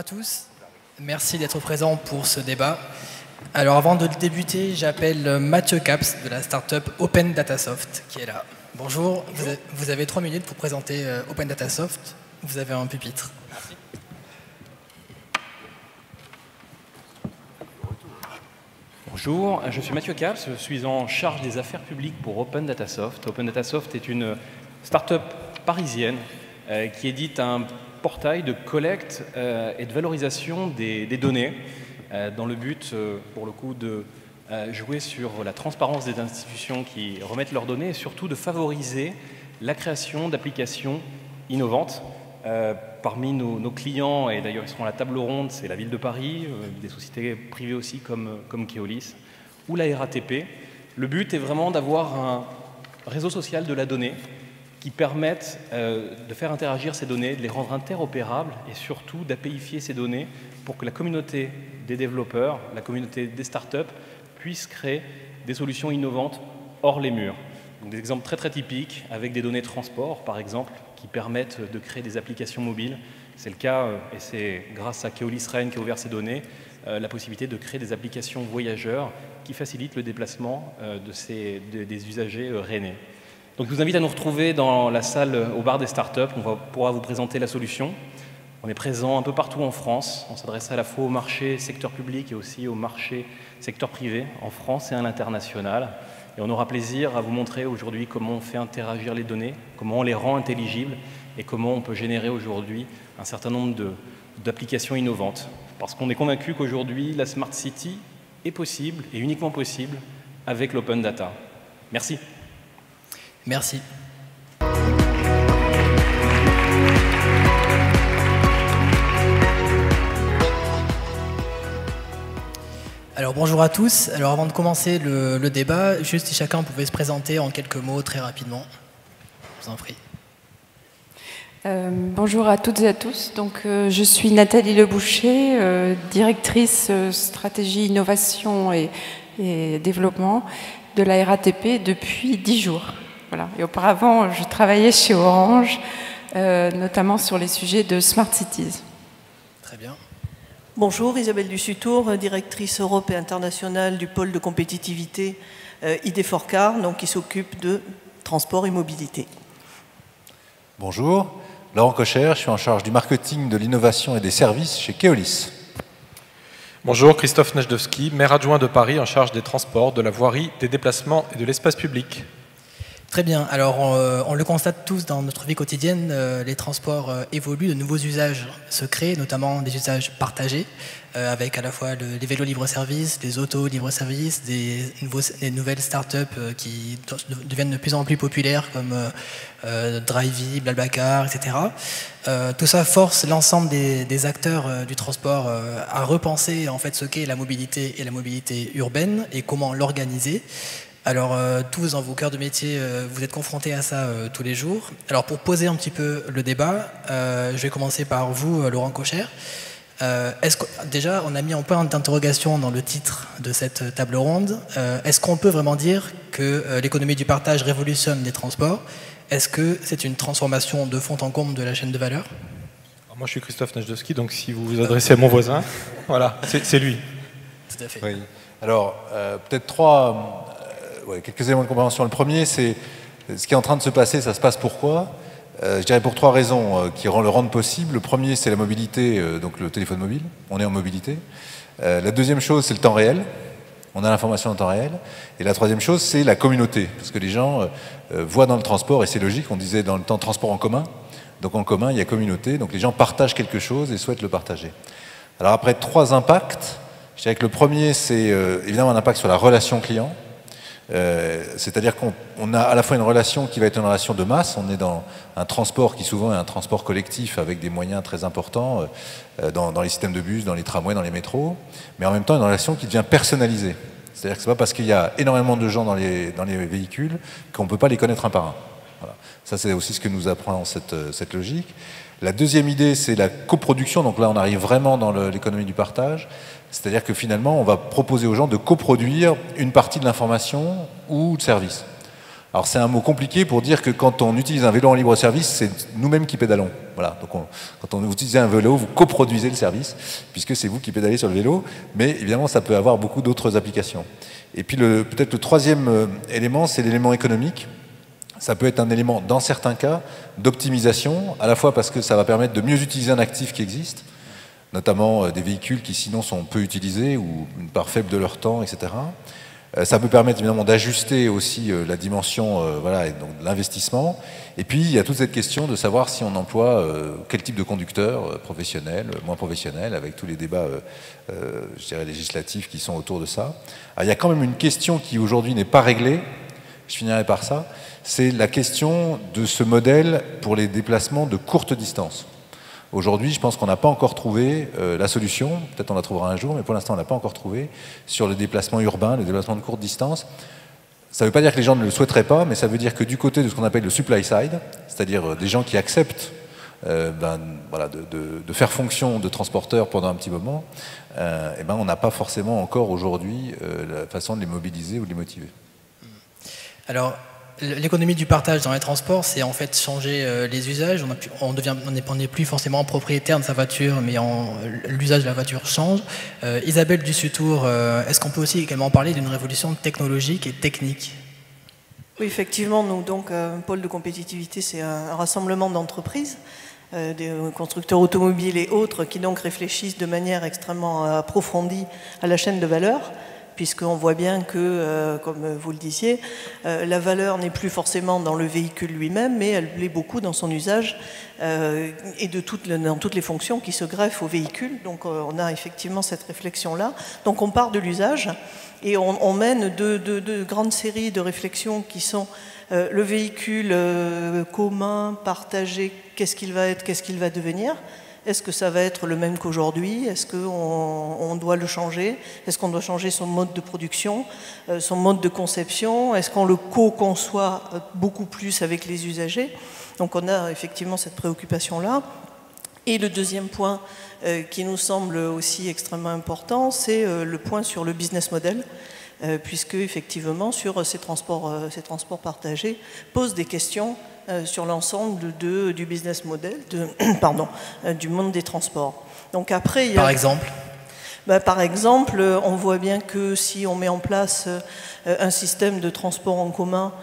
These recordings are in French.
tous, merci d'être présents pour ce débat. Alors avant de débuter, j'appelle Mathieu Caps de la startup Open Datasoft qui est là. Bonjour, vous avez 3 minutes pour présenter Open Datasoft. Vous avez un pupitre. Merci. Bonjour, je suis Mathieu Caps, je suis en charge des affaires publiques pour Open Datasoft. Open Datasoft est une start-up parisienne qui édite un portail de collecte et de valorisation des données dans le but, pour le coup, de jouer sur la transparence des institutions qui remettent leurs données et surtout de favoriser la création d'applications innovantes. Parmi nos clients, et d'ailleurs ils seront à la table ronde, c'est la ville de Paris, des sociétés privées aussi comme Keolis, ou la RATP. Le but est vraiment d'avoir un réseau social de la donnée qui permette de faire interagir ces données, de les rendre interopérables et surtout d'APIfier ces données pour que la communauté des développeurs, la communauté des startups puisse créer des solutions innovantes hors les murs. Donc des exemples très typiques avec des données de transport par exemple qui permettent de créer des applications mobiles. C'est le cas, et c'est grâce à Keolis Rennes qui a ouvert ces données, la possibilité de créer des applications voyageurs qui facilitent le déplacement des usagers rennais. Donc je vous invite à nous retrouver dans la salle au bar des startups, on pourra vous présenter la solution. On est présent un peu partout en France, on s'adresse à la fois au marché secteur public et aussi au marché secteur privé, en France et à l'international. Et on aura plaisir à vous montrer aujourd'hui comment on fait interagir les données, comment on les rend intelligibles et comment on peut générer aujourd'hui un certain nombre d'applications innovantes. Parce qu'on est convaincu qu'aujourd'hui, la Smart City est possible et uniquement possible avec l'Open Data. Merci. Merci. Alors bonjour à tous. Alors avant de commencer le débat, juste si chacun pouvait se présenter en quelques mots très rapidement. Je vous en prie. Bonjour à toutes et à tous. Donc, je suis Nathalie Leboucher, directrice stratégie, innovation et développement de la RATP depuis 10 jours. Voilà. Et auparavant, je travaillais chez Orange, notamment sur les sujets de Smart Cities. Très bien. Bonjour, Isabelle Dussutour, directrice Europe et internationale du pôle de compétitivité ID4Car, donc qui s'occupe de transport et mobilité. Bonjour, Laurent Cocher, je suis en charge du marketing, de l'innovation et des services chez Keolis. Bonjour, Christophe Nejdowski, maire adjoint de Paris en charge des transports, de la voirie, des déplacements et de l'espace public. Très bien. Alors, on le constate tous dans notre vie quotidienne, les transports évoluent, de nouveaux usages se créent, notamment des usages partagés, avec à la fois les vélos libre-service, les autos libre-service, des nouvelles startups qui deviennent de plus en plus populaires comme Drivey, Blablacar, etc. Tout ça force l'ensemble des acteurs du transport à repenser en fait ce qu'est la mobilité et la mobilité urbaine et comment l'organiser. Alors, tous dans vos cœurs de métier, vous êtes confrontés à ça tous les jours. Alors, pour poser un petit peu le débat, je vais commencer par vous, Laurent Cocher. Déjà, on a mis un point d'interrogation dans le titre de cette table ronde. Est-ce qu'on peut vraiment dire que l'économie du partage révolutionne les transports? Est-ce que c'est une transformation de fond en comble de la chaîne de valeur? Alors moi, je suis Christophe Nejdowski, donc si vous vous adressez à mon voisin, voilà, c'est lui. Tout à fait. Oui. Alors, peut-être quelques éléments de compréhension. Le premier, c'est ce qui est en train de se passer, ça se passe pourquoi? Je dirais pour 3 raisons qui le rendent possible. Le premier, c'est la mobilité, donc le téléphone mobile. On est en mobilité. La deuxième chose, c'est le temps réel. On a l'information en temps réel. Et la troisième chose, c'est la communauté. Parce que les gens voient dans le transport, et c'est logique, on disait dans le temps transport en commun. Donc en commun, il y a communauté. Donc les gens partagent quelque chose et souhaitent le partager. Alors après 3 impacts, je dirais que le premier, c'est évidemment un impact sur la relation client. C'est-à-dire qu'on a à la fois une relation qui va être une relation de masse, on est dans un transport qui souvent est un transport collectif avec des moyens très importants dans les systèmes de bus, dans les tramways, dans les métros, mais en même temps une relation qui devient personnalisée. C'est-à-dire que c'est pas parce qu'il y a énormément de gens dans les véhicules qu'on ne peut pas les connaître un par un. Voilà. Ça c'est aussi ce que nous apprend cette logique. La deuxième idée, c'est la coproduction, donc là on arrive vraiment dans l'économie du partage. C'est-à-dire que finalement, on va proposer aux gens de coproduire une partie de l'information ou de service. Alors c'est un mot compliqué pour dire que quand on utilise un vélo en libre service, c'est nous-mêmes qui pédalons. Voilà. Donc quand on utilise un vélo, vous coproduisez le service, puisque c'est vous qui pédalez sur le vélo, mais évidemment ça peut avoir beaucoup d'autres applications. Et puis peut-être le troisième élément, c'est l'élément économique. Ça peut être un élément, dans certains cas, d'optimisation, à la fois parce que ça va permettre de mieux utiliser un actif qui existe, notamment des véhicules qui sinon sont peu utilisés ou une part faible de leur temps, etc. Ça peut permettre évidemment d'ajuster aussi la dimension voilà, et donc de l'investissement. Et puis il y a toute cette question de savoir si on emploie quel type de conducteur, professionnel, moins professionnel, avec tous les débats je dirais, législatifs qui sont autour de ça. Alors, il y a quand même une question qui aujourd'hui n'est pas réglée, je finirai par ça, c'est la question de ce modèle pour les déplacements de courte distance. Aujourd'hui, je pense qu'on n'a pas encore trouvé la solution, peut-être on la trouvera un jour, mais pour l'instant on ne l'a pas encore trouvé, sur le déplacement urbain, le déplacement de courte distance. Ça ne veut pas dire que les gens ne le souhaiteraient pas, mais ça veut dire que du côté de ce qu'on appelle le supply side, c'est-à-dire des gens qui acceptent voilà, de faire fonction de transporteur pendant un petit moment, on n'a pas forcément encore aujourd'hui la façon de les mobiliser ou de les motiver. Alors, l'économie du partage dans les transports, c'est en fait changer les usages. On n'est plus forcément propriétaire de sa voiture, mais l'usage de la voiture change. Isabelle Dussutour, est-ce qu'on peut aussi également parler d'une révolution technologique et technique? Oui, effectivement, nous, donc, un pôle de compétitivité, c'est un rassemblement d'entreprises, des constructeurs automobiles et autres, qui donc réfléchissent de manière extrêmement approfondie à la chaîne de valeur, puisqu'on voit bien que, comme vous le disiez, la valeur n'est plus forcément dans le véhicule lui-même, mais elle l'est beaucoup dans son usage et dans toutes les fonctions qui se greffent au véhicule. Donc on a effectivement cette réflexion-là. Donc on part de l'usage et on mène deux grandes séries de réflexions qui sont le véhicule commun, partagé, qu'est-ce qu'il va être, qu'est-ce qu'il va devenir ? Est-ce que ça va être le même qu'aujourd'hui? Est-ce qu'on doit le changer? Est-ce qu'on doit changer son mode de production, son mode de conception? Est-ce qu'on le co-conçoit beaucoup plus avec les usagers? Donc on a effectivement cette préoccupation-là. Et le deuxième point qui nous semble aussi extrêmement important, c'est le point sur le business model, puisque effectivement sur ces transports partagés posent des questions sur l'ensemble du business model, du monde des transports. Donc après, par exemple par exemple, on voit bien que si on met en place un système de transport en commun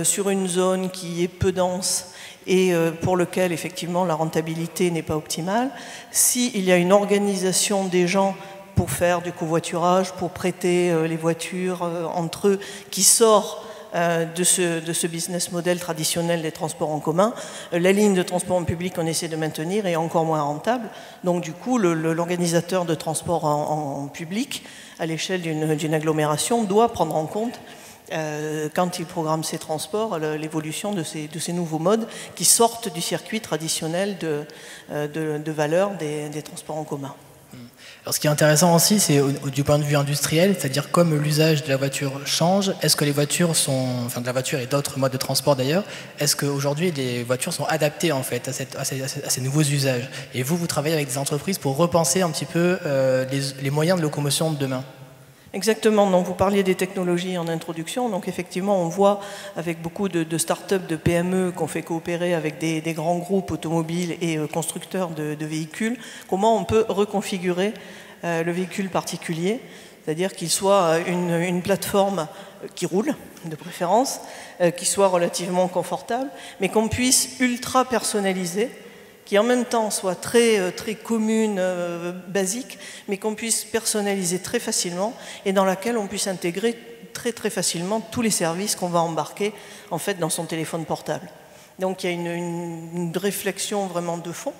sur une zone qui est peu dense et pour lequel effectivement la rentabilité n'est pas optimale, s'il y a une organisation des gens pour faire du covoiturage, pour prêter les voitures entre eux, qui sort de ce business model traditionnel des transports en commun, la ligne de transport en public qu'on essaie de maintenir est encore moins rentable. Donc du coup, l'organisateur de transport en public, à l'échelle d'une agglomération, doit prendre en compte, quand il programme ses transports, l'évolution de ces nouveaux modes qui sortent du circuit traditionnel de valeur des transports en commun. Alors, ce qui est intéressant aussi, c'est du point de vue industriel, c'est-à-dire comme l'usage de la voiture change, est-ce que les voitures de la voiture et d'autres modes de transport d'ailleurs, est-ce qu'aujourd'hui les voitures sont adaptées en fait à ces nouveaux usages? Et vous travaillez avec des entreprises pour repenser un petit peu les moyens de locomotion de demain? Exactement, donc vous parliez des technologies en introduction, donc effectivement on voit avec beaucoup de start-up, de PME qu'on fait coopérer avec des grands groupes automobiles et constructeurs de véhicules, comment on peut reconfigurer le véhicule particulier, c'est-à-dire qu'il soit une plateforme qui roule, de préférence, qui soit relativement confortable, mais qu'on puisse ultra personnaliser, qui en même temps soit très commune, basique, mais qu'on puisse personnaliser très facilement et dans laquelle on puisse intégrer très facilement tous les services qu'on va embarquer en fait dans son téléphone portable. Donc il y a une réflexion vraiment de fond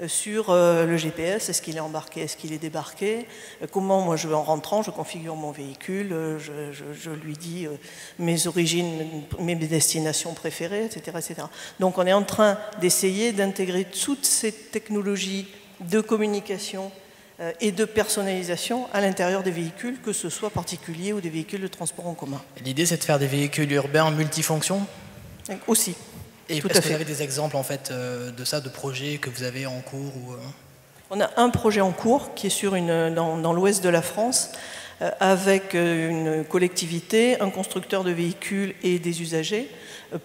sur le GPS, est-ce qu'il est embarqué, est-ce qu'il est débarqué, comment moi en rentrant je configure mon véhicule, je lui dis mes origines, mes destinations préférées, etc., etc. Donc on est en train d'essayer d'intégrer toutes ces technologies de communication et de personnalisation à l'intérieur des véhicules, que ce soit particuliers ou des véhicules de transport en commun. L'idée c'est de faire des véhicules urbains multifonctions? Aussi. Et est-ce que vous avez des exemples en fait de ça, de projets que vous avez en cours ou... On a un projet en cours qui est dans l'ouest de la France avec une collectivité, un constructeur de véhicules et des usagers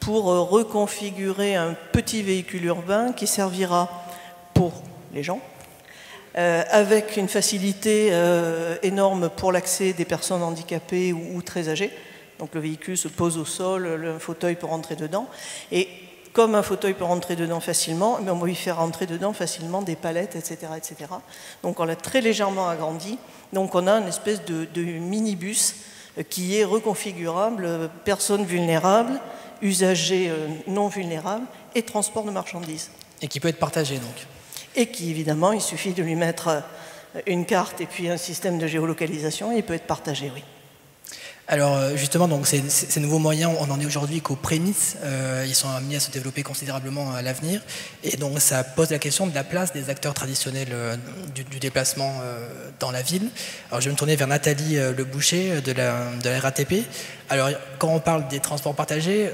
pour reconfigurer un petit véhicule urbain qui servira pour les gens, avec une facilité énorme pour l'accès des personnes handicapées ou très âgées. Donc le véhicule se pose au sol, le fauteuil peut rentrer dedans. Et comme un fauteuil peut rentrer dedans facilement, on va lui faire rentrer dedans facilement des palettes, etc., etc. Donc on l'a très légèrement agrandi. Donc on a une espèce de minibus qui est reconfigurable, personnes vulnérables, usagers non vulnérables et transport de marchandises. Et qui peut être partagé donc. Et qui évidemment, il suffit de lui mettre une carte et puis un système de géolocalisation et il peut être partagé, oui. Alors justement, donc, ces nouveaux moyens, on n'en est aujourd'hui qu'aux prémices. Ils sont amenés à se développer considérablement à l'avenir. Et donc ça pose la question de la place des acteurs traditionnels du déplacement dans la ville. Alors je vais me tourner vers Nathalie Le Boucher de la RATP. Alors quand on parle des transports partagés,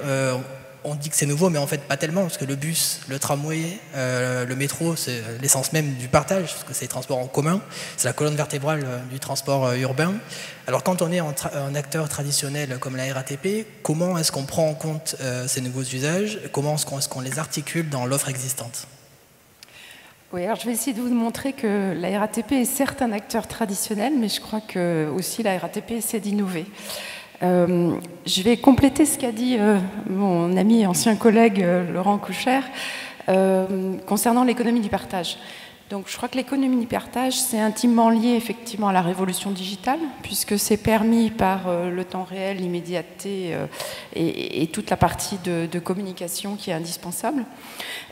on dit que c'est nouveau, mais en fait pas tellement, parce que le bus, le tramway, le métro, c'est l'essence même du partage, parce que c'est les transports en commun, c'est la colonne vertébrale du transport urbain. Alors quand on est un acteur traditionnel comme la RATP, comment est-ce qu'on prend en compte ces nouveaux usages? Comment est-ce qu'on les articule dans l'offre existante? Oui, alors je vais essayer de vous montrer que la RATP est certes un acteur traditionnel, mais je crois que aussi la RATP essaie d'innover. Je vais compléter ce qu'a dit mon ami et ancien collègue Laurent Couchère concernant l'économie du partage. Donc je crois que l'économie du partage, c'est intimement lié effectivement à la révolution digitale, puisque c'est permis par le temps réel, l'immédiateté et toute la partie de communication qui est indispensable.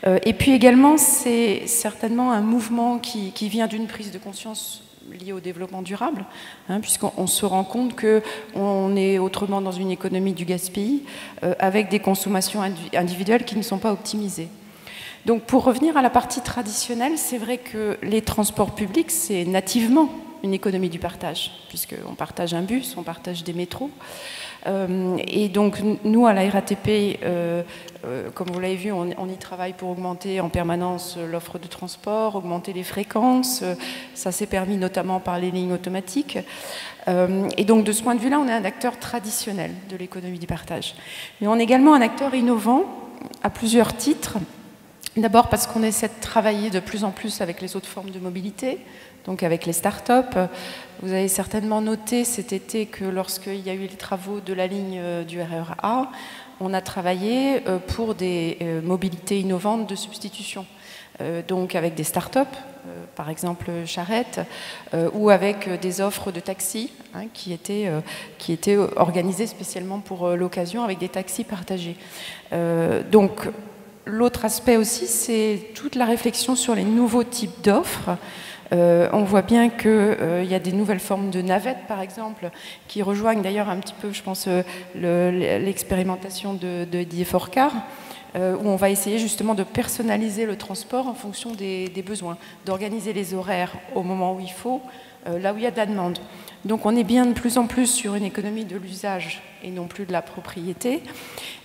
Et puis également, c'est certainement un mouvement qui vient d'une prise de conscience lié au développement durable, hein, puisqu'on se rend compte qu'on est autrement dans une économie du gaspillage avec des consommations individuelles qui ne sont pas optimisées. Donc pour revenir à la partie traditionnelle, c'est vrai que les transports publics, c'est nativement une économie du partage, puisqu'on partage un bus, on partage des métros. Et donc nous, à la RATP, comme vous l'avez vu, on y travaille pour augmenter en permanence l'offre de transport, augmenter les fréquences. Ça s'est permis notamment par les lignes automatiques. Et donc de ce point de vue-là, on est un acteur traditionnel de l'économie du partage. Mais on est également un acteur innovant à plusieurs titres. D'abord parce qu'on essaie de travailler de plus en plus avec les autres formes de mobilité, donc avec les start-up. Vous avez certainement noté cet été que lorsqu'il y a eu les travaux de la ligne du RER A, on a travaillé pour des mobilités innovantes de substitution. Donc avec des start-up, par exemple Charrette, ou avec des offres de taxis hein, qui étaient organisées spécialement pour l'occasion avec des taxis partagés. Donc l'autre aspect aussi, c'est toute la réflexion sur les nouveaux types d'offres. On voit bien qu'il y a des nouvelles formes de navettes, par exemple, qui rejoignent d'ailleurs un petit peu, je pense, l'expérimentation de DF4Car, où on va essayer justement de personnaliser le transport en fonction des besoins, d'organiser les horaires au moment où il faut, là où il y a de la demande. Donc on est bien de plus en plus sur une économie de l'usage et non plus de la propriété.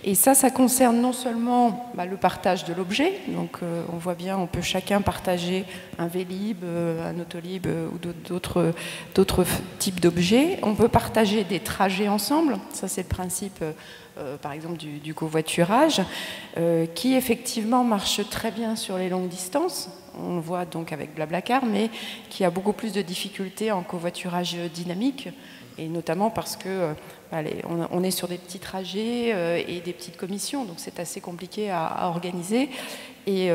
Et ça concerne non seulement le partage de l'objet, donc on voit bien, on peut chacun partager un Vélib, un Autolib ou d'autres types d'objets. On peut partager des trajets ensemble, ça c'est le principe par exemple du covoiturage, qui effectivement marche très bien sur les longues distances. On le voit donc avec Blablacar, mais qui a beaucoup plus de difficultés en covoiturage dynamique, et notamment parce que on est sur des petits trajets et des petites commissions, donc c'est assez compliqué à organiser, et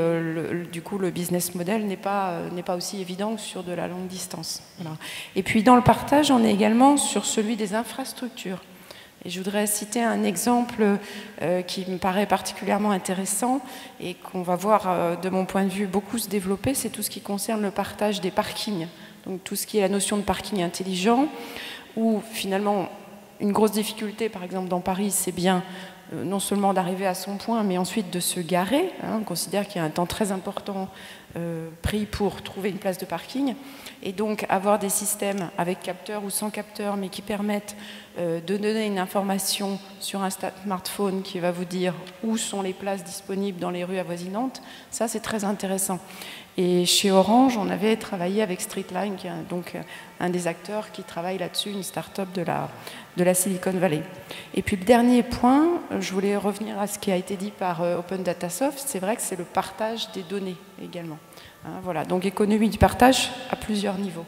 du coup le business model n'est pas aussi évident que sur de la longue distance. Voilà. Et puis dans le partage, on est également sur celui des infrastructures. Et je voudrais citer un exemple qui me paraît particulièrement intéressant et qu'on va voir, de mon point de vue, beaucoup se développer, c'est tout ce qui concerne le partage des parkings. Donc tout ce qui est la notion de parking intelligent, où finalement, une grosse difficulté, par exemple dans Paris, c'est bien non seulement d'arriver à son point, mais ensuite de se garer. On considère qu'il y a un temps très important pris pour trouver une place de parking. Et donc avoir des systèmes avec capteur ou sans capteur, mais qui permettent de donner une information sur un smartphone qui va vous dire où sont les places disponibles dans les rues avoisinantes, ça c'est très intéressant. Et chez Orange, on avait travaillé avec Streetline, qui est donc un des acteurs qui travaille là-dessus, une start-up de la Silicon Valley. Et puis le dernier point, je voulais revenir à ce qui a été dit par Open Data Soft, c'est vrai que c'est le partage des données également. Voilà, donc économie du partage à plusieurs niveaux.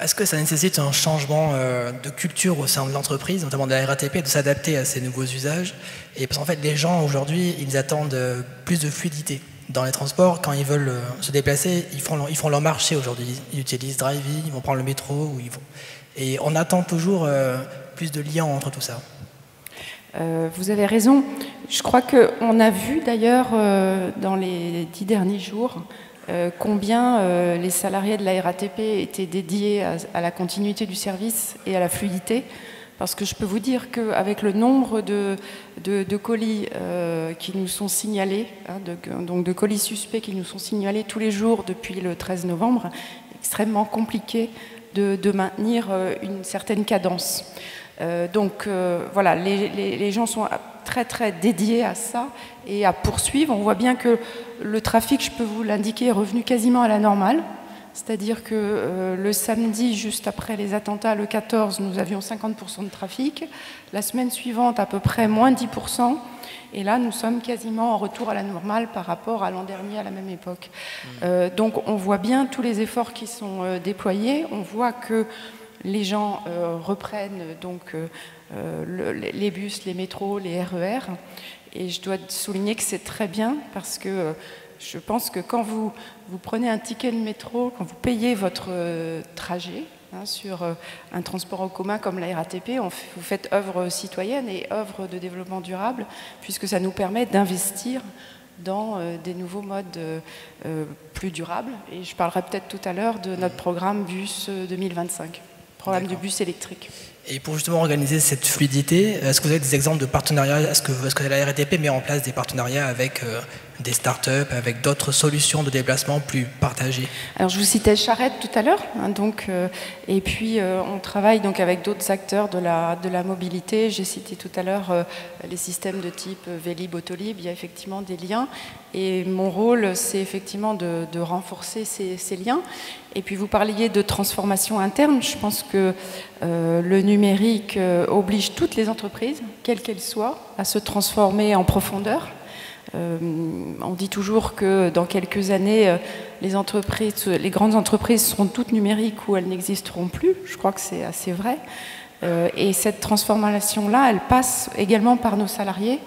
Est-ce que ça nécessite un changement de culture au sein de l'entreprise, notamment de la RATP, de s'adapter à ces nouveaux usages? Et parce qu'en fait, les gens aujourd'hui, ils attendent plus de fluidité dans les transports. Quand ils veulent se déplacer, ils font leur marché aujourd'hui. Ils utilisent Drivey, ils vont prendre le métro, ou ils vont. Et on attend toujours plus de liens entre tout ça. Vous avez raison. Je crois qu'on a vu d'ailleurs dans les 10 derniers jours combien les salariés de la RATP étaient dédiés à la continuité du service et à la fluidité. Parce que je peux vous dire qu'avec le nombre de colis qui nous sont signalés, donc de colis suspects qui nous sont signalés tous les jours depuis le 13 novembre, extrêmement compliqué de maintenir une certaine cadence. Donc voilà, les gens sont très très dédiés à ça et à poursuivre. On voit bien que le trafic, je peux vous l'indiquer, est revenu quasiment à la normale. C'est-à-dire que le samedi, juste après les attentats, le 14, nous avions 50% de trafic. La semaine suivante, à peu près moins 10%. Et là, nous sommes quasiment en retour à la normale par rapport à l'an dernier, à la même époque. Donc on voit bien tous les efforts qui sont déployés. On voit que les gens reprennent donc les bus, les métros, les RER. Et je dois souligner que c'est très bien parce que je pense que quand vous prenez un ticket de métro, quand vous payez votre trajet sur un transport en commun comme la RATP, vous faites œuvre citoyenne et œuvre de développement durable, puisque ça nous permet d'investir dans des nouveaux modes plus durables. Et je parlerai peut-être tout à l'heure de notre programme Bus 2025, programme de bus électrique. Et pour justement organiser cette fluidité, est-ce que vous avez des exemples de partenariats? Est-ce que la RATP met en place des partenariats avec des startups, avec d'autres solutions de déplacement plus partagées? Alors je vous citais Charrette tout à l'heure, et puis on travaille donc avec d'autres acteurs de la mobilité. J'ai cité tout à l'heure les systèmes de type Vélib, Autolib. Il y a effectivement des liens, et mon rôle, c'est effectivement de renforcer ces liens. Et puis vous parliez de transformation interne. Je pense que le numérique oblige toutes les entreprises, quelles qu'elles soient, à se transformer en profondeur. On dit toujours que dans quelques années, les grandes entreprises seront toutes numériques ou elles n'existeront plus. Je crois que c'est assez vrai. Et cette transformation-là, elle passe également par nos salariés.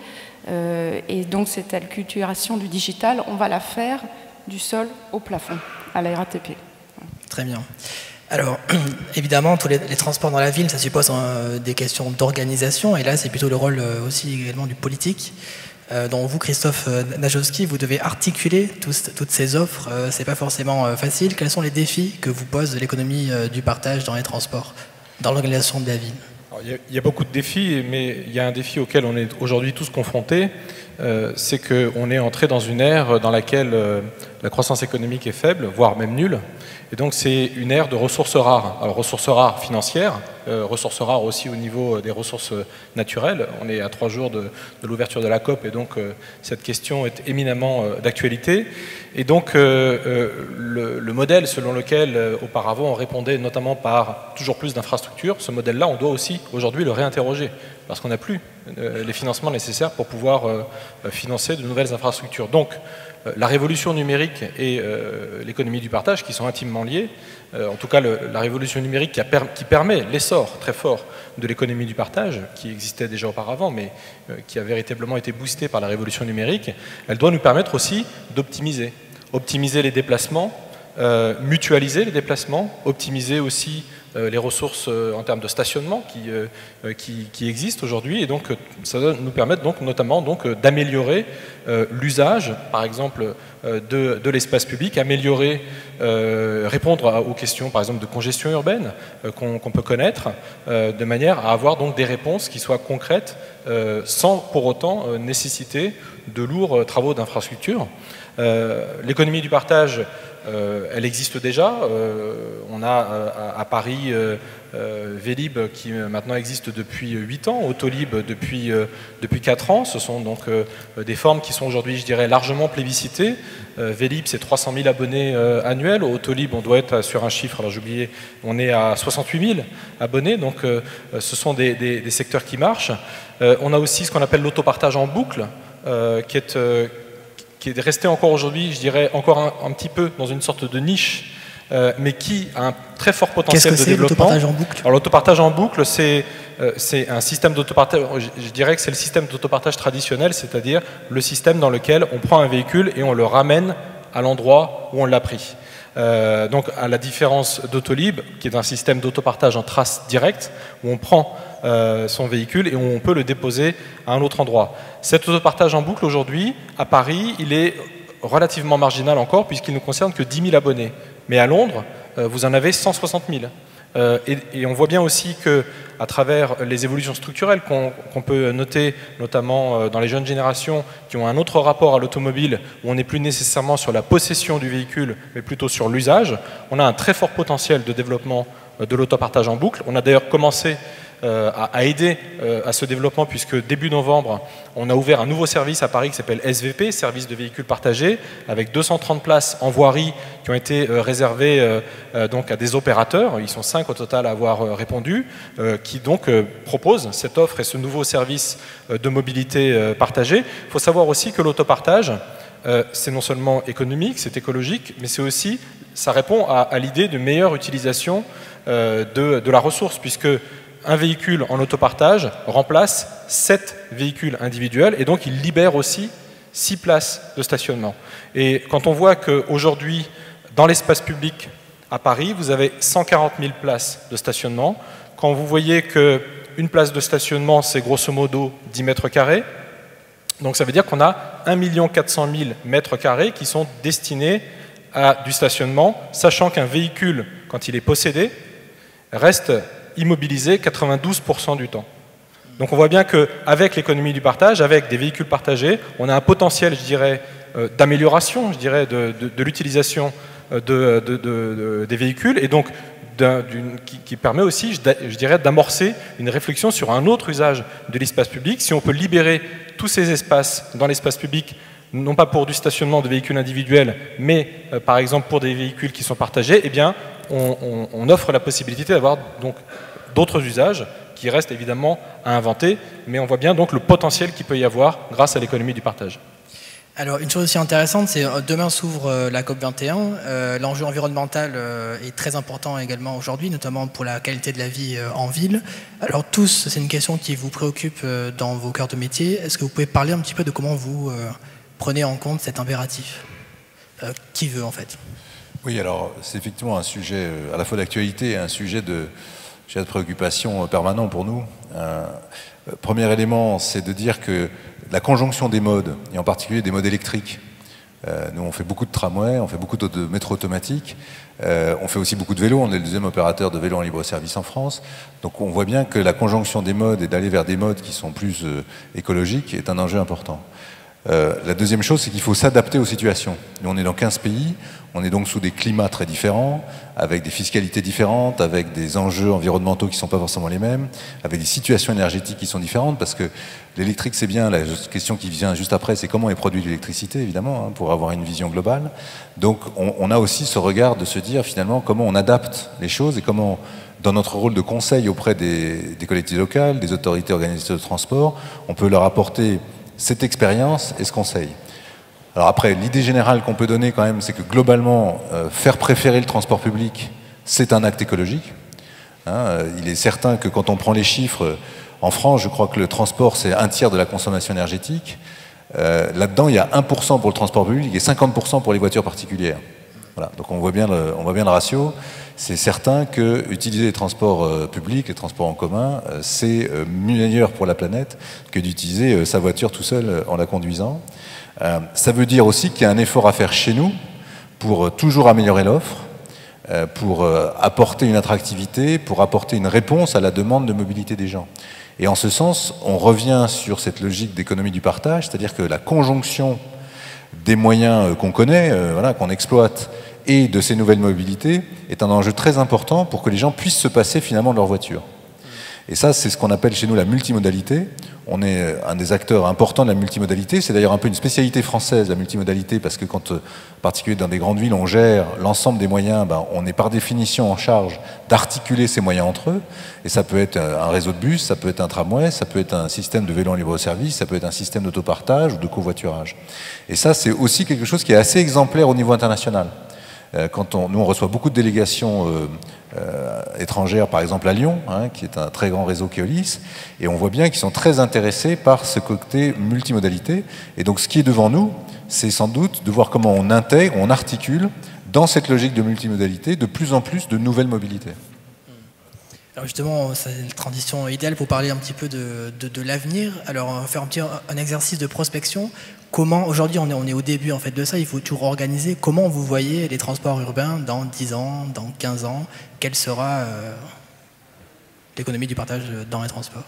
Et donc cette acculturation du digital, on va la faire du sol au plafond à la RATP. Très bien. Alors, évidemment, tous les transports dans la ville, ça suppose des questions d'organisation, et là, c'est plutôt le rôle aussi également du politique. dont vous, Christophe Najowski, vous devez articuler toutes ces offres. C'est pas forcément facile. Quels sont les défis que vous pose l'économie du partage dans les transports, dans l'organisation de la ville? Il y a beaucoup de défis, mais il y a un défi auquel on est aujourd'hui tous confrontés, c'est qu'on est entré dans une ère dans laquelle la croissance économique est faible, voire même nulle. Et donc c'est une ère de ressources rares. Alors ressources rares financières, ressources rares aussi au niveau des ressources naturelles. On est à 3 jours de l'ouverture de la COP, et donc cette question est éminemment d'actualité. Et donc le modèle selon lequel auparavant on répondait notamment par toujours plus d'infrastructures, ce modèle-là on doit aussi aujourd'hui le réinterroger, parce qu'on n'a plus les financements nécessaires pour pouvoir financer de nouvelles infrastructures. Donc la révolution numérique et l'économie du partage, qui sont intimement liées, en tout cas la révolution numérique qui permet l'essor très fort de l'économie du partage, qui existait déjà auparavant, mais qui a véritablement été boostée par la révolution numérique, elle doit nous permettre aussi d'optimiser les déplacements, mutualiser les déplacements, optimiser aussi les ressources en termes de stationnement qui existent aujourd'hui, et donc ça doit nous permettre donc, notamment d'améliorer l'usage, par exemple, de l'espace public, répondre aux questions, par exemple, de congestion urbaine qu'on peut connaître, de manière à avoir donc des réponses qui soient concrètes, sans pour autant nécessiter de lourds travaux d'infrastructure. L'économie du partage, elle existe déjà. On a à Paris Vélib qui maintenant existe depuis 8 ans, Autolib depuis 4 ans. Ce sont donc des formes qui sont aujourd'hui, je dirais, largement plébiscitées. Vélib, c'est 300 000 abonnés annuels. Autolib, on doit être sur un chiffre, alors j'ai oublié, on est à 68 000 abonnés. Donc ce sont des secteurs qui marchent. On a aussi ce qu'on appelle l'autopartage en boucle, qui est resté encore aujourd'hui, je dirais, encore un petit peu dans une sorte de niche, mais qui a un très fort potentiel de développement. L'autopartage en boucle ? Alors l'autopartage en boucle, c'est un système d'autopartage, je dirais que c'est le système d'autopartage traditionnel, c'est-à-dire le système dans lequel on prend un véhicule et on le ramène à l'endroit où on l'a pris. Donc à la différence d'Autolib, qui est un système d'autopartage en trace directe, où on prend son véhicule et où on peut le déposer à un autre endroit. Cet autopartage en boucle aujourd'hui, à Paris, il est relativement marginal encore, puisqu'il ne concerne que 10 000 abonnés. Mais à Londres, vous en avez 160 000. Et on voit bien aussi qu'à travers les évolutions structurelles qu'on peut noter, notamment dans les jeunes générations qui ont un autre rapport à l'automobile, où on n'est plus nécessairement sur la possession du véhicule, mais plutôt sur l'usage, on a un très fort potentiel de développement de l'autopartage en boucle. On a d'ailleurs commencé à aider à ce développement, puisque début novembre, on a ouvert un nouveau service à Paris qui s'appelle SVP, Service de véhicules partagés, avec 230 places en voirie qui ont été réservées donc à des opérateurs. Ils sont 5 au total à avoir répondu, qui donc proposent cette offre et ce nouveau service de mobilité partagée. Il faut savoir aussi que l'autopartage, c'est non seulement économique, c'est écologique, mais c'est aussi, ça répond à l'idée de meilleure utilisation de la ressource, puisque un véhicule en autopartage remplace 7 véhicules individuels et donc il libère aussi 6 places de stationnement. Et quand on voit qu'aujourd'hui, dans l'espace public à Paris, vous avez 140 000 places de stationnement, quand vous voyez qu'une place de stationnement, c'est grosso modo 10 mètres carrés, donc ça veut dire qu'on a 1 400 000 mètres carrés qui sont destinés à du stationnement, sachant qu'un véhicule, quand il est possédé, reste immobilisé 92% du temps. Donc on voit bien qu'avec l'économie du partage, avec des véhicules partagés, on a un potentiel, je dirais, d'amélioration, je dirais, de l'utilisation des véhicules, et donc qui permet aussi, je dirais, d'amorcer une réflexion sur un autre usage de l'espace public. Si on peut libérer tous ces espaces dans l'espace public, non pas pour du stationnement de véhicules individuels, mais par exemple pour des véhicules qui sont partagés, eh bien, on offre la possibilité d'avoir donc d'autres usages qui restent évidemment à inventer, mais on voit bien donc le potentiel qu'il peut y avoir grâce à l'économie du partage. Alors une chose aussi intéressante, c'est demain s'ouvre la COP21. L'enjeu environnemental est très important également aujourd'hui, notamment pour la qualité de la vie en ville. Alors tous, c'est une question qui vous préoccupe dans vos cœurs de métier. Est-ce que vous pouvez parler un petit peu de comment vous prenez en compte cet impératif ? Qui veut en fait ? Oui, alors c'est effectivement un sujet à la fois d'actualité et un sujet de préoccupation permanent pour nous. Premier élément, c'est de dire que la conjonction des modes, et en particulier des modes électriques, nous on fait beaucoup de tramways, on fait beaucoup de métro automatique, on fait aussi beaucoup de vélos, on est le deuxième opérateur de vélos en libre-service en France, donc on voit bien que la conjonction des modes et d'aller vers des modes qui sont plus écologiques est un enjeu important. La deuxième chose, c'est qu'il faut s'adapter aux situations. Nous, on est dans 15 pays, on est donc sous des climats très différents, avec des fiscalités différentes, avec des enjeux environnementaux qui ne sont pas forcément les mêmes, avec des situations énergétiques qui sont différentes, parce que l'électrique, c'est bien, la question qui vient juste après, c'est comment est produite l'électricité, évidemment, hein, pour avoir une vision globale. Donc, on a aussi ce regard de se dire, finalement, comment on adapte les choses et comment, dans notre rôle de conseil auprès des collectivités locales, des autorités organisatrices de transport, on peut leur apporter cette expérience et ce conseil. Alors après, l'idée générale qu'on peut donner quand même, c'est que globalement, faire préférer le transport public, c'est un acte écologique. Hein, il est certain que quand on prend les chiffres, en France, je crois que le transport, c'est 1/3 de la consommation énergétique. Là-dedans, il y a 1% pour le transport public et 50% pour les voitures particulières. Voilà, donc on voit bien le ratio. C'est certain que utiliser les transports publics, les transports en commun, c'est meilleur pour la planète que d'utiliser sa voiture tout seul en la conduisant. Ça veut dire aussi qu'il y a un effort à faire chez nous pour toujours améliorer l'offre, pour apporter une attractivité, pour apporter une réponse à la demande de mobilité des gens. Et en ce sens, on revient sur cette logique d'économie du partage, c'est-à-dire que la conjonction des moyens qu'on connaît, voilà, qu'on exploite, et de ces nouvelles mobilités est un enjeu très important pour que les gens puissent se passer finalement de leur voiture. Et ça, c'est ce qu'on appelle chez nous la multimodalité. On est un des acteurs importants de la multimodalité. C'est d'ailleurs un peu une spécialité française, la multimodalité, parce que quand, en particulier dans des grandes villes, on gère l'ensemble des moyens, ben, on est par définition en charge d'articuler ces moyens entre eux. Et ça peut être un réseau de bus, ça peut être un tramway, ça peut être un système de vélo en libre-service, ça peut être un système d'autopartage ou de covoiturage. Et ça, c'est aussi quelque chose qui est assez exemplaire au niveau international. Quand nous, on reçoit beaucoup de délégations étrangères, par exemple à Lyon, hein, qui est un très grand réseau Keolis, et on voit bien qu'ils sont très intéressés par ce côté multimodalité. Et donc ce qui est devant nous, c'est sans doute de voir comment on intègre, on articule dans cette logique de multimodalité de plus en plus de nouvelles mobilités. Alors justement, c'est une transition idéale pour parler un petit peu de l'avenir. Alors on va faire un exercice de prospection. Comment, aujourd'hui on est au début en fait de ça, il faut toujours organiser. Comment vous voyez les transports urbains dans 10 ans, dans 15 ans? Quelle sera l'économie du partage dans les transports?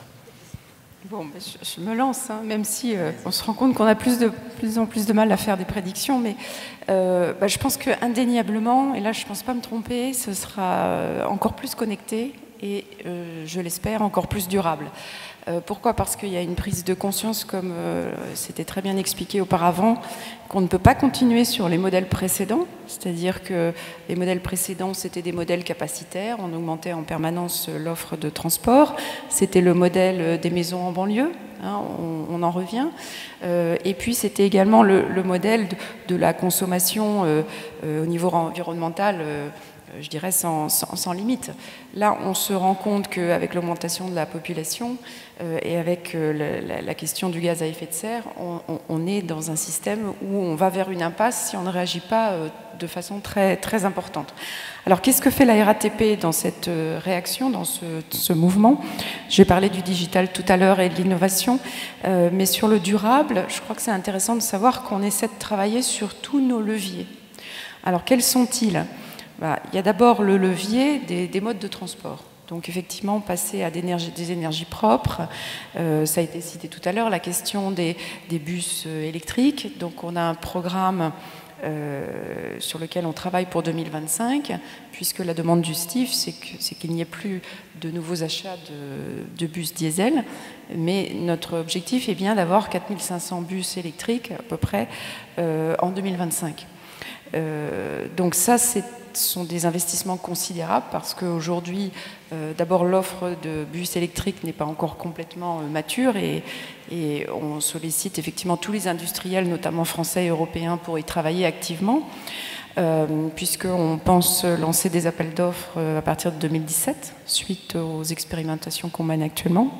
Bon, ben, je me lance, hein, même si on se rend compte qu'on a de plus en plus de mal à faire des prédictions, mais ben, je pense qu'indéniablement, et là je ne pense pas me tromper, ce sera encore plus connecté et, je l'espère, encore plus durable. Pourquoi? Parce qu'il y a une prise de conscience, comme c'était très bien expliqué auparavant, qu'on ne peut pas continuer sur les modèles précédents, c'est-à-dire que les modèles précédents, c'était des modèles capacitaires, on augmentait en permanence l'offre de transport, c'était le modèle des maisons en banlieue, hein, on en revient, et puis c'était également le modèle de la consommation au niveau environnemental, je dirais sans limite. Là, on se rend compte qu'avec l'augmentation de la population et avec la question du gaz à effet de serre, on est dans un système où on va vers une impasse si on ne réagit pas de façon très, très importante. Alors, qu'est-ce que fait la RATP dans cette réaction, dans ce mouvement? J'ai parlé du digital tout à l'heure et de l'innovation, mais sur le durable, je crois que c'est intéressant de savoir qu'on essaie de travailler sur tous nos leviers. Alors, quels sont-ils? Il y a d'abord le levier des modes de transport. Donc effectivement, passer à des énergies propres. Ça a été cité tout à l'heure, la question des bus électriques. Donc on a un programme sur lequel on travaille pour 2025, puisque la demande du STIF, c'est qu'il n'y ait plus de nouveaux achats de bus diesel. Mais notre objectif est bien d'avoir 4500 bus électriques à peu près en 2025. Donc ça, ce sont des investissements considérables parce qu'aujourd'hui, d'abord l'offre de bus électriques n'est pas encore complètement mature et on sollicite effectivement tous les industriels, notamment français et européens, pour y travailler activement, puisqu'on pense lancer des appels d'offres à partir de 2017, suite aux expérimentations qu'on mène actuellement.